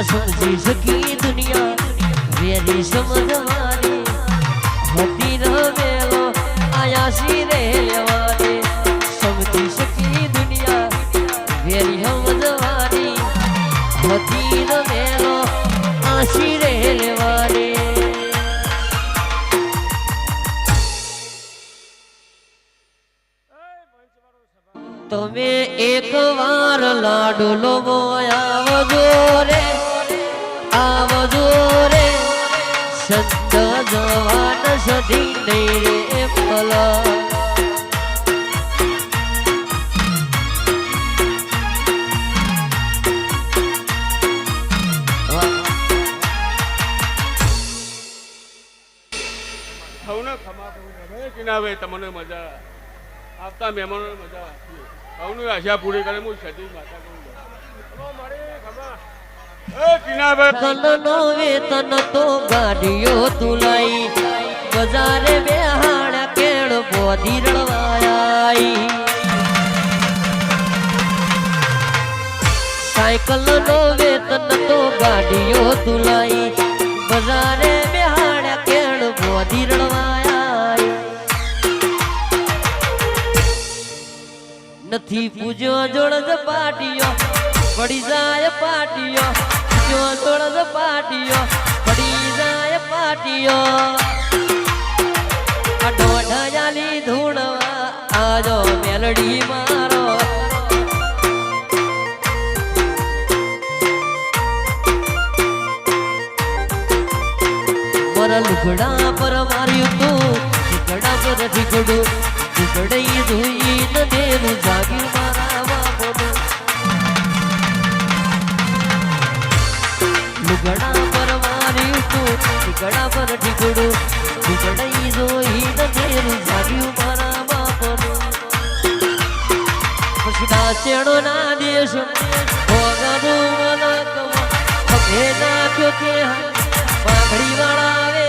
समझी सकी दुनिया मेरी समझवानी होती रवेलो आया सी रेवानी समझी सकी दुनिया मेरी समझवानी होती रवेलो आशी रेवानी તમે એક વાર લાડુલો આવજો રે સંત જવાન સધી નહીં રે ભલા તમને મજા આવતા મહેમાનો મજા સૌની આશા પૂરી કરે હું સતી માતા કલનો વેતન તો ગાડીઓ તુલાઈ બજારે બેહાડા કેળ બોધી રળવાઈ સાયકલ નો વેતન તો ગાડીઓ તુલાઈ બજારે બેહાડા કેળ બોધી રળવાઈ નથી પૂજો જોડ પાટીયો પડી જાય પાટીયો પૂજો જોડ પાટીયો પડી જાય પાટીયો આ દોઢયાલી ધૂણવા આજો મેલડી મારો મરા લુગડા પર માર્યું તું લુગડા પર ઠીકડું લુગડઈ ધોઈ ન દેનું જાગ્યું મારા બાપોનું લુગડા પર માર્યું તું લુગડા પર ઠીકડું લુગડઈ ધોઈ ન દેનું જાગ્યું મારા બાપોનું પછી ચેડો ના દેશ ભોગનું મલક હવે નાખ્યો કે પાઘડી વાળા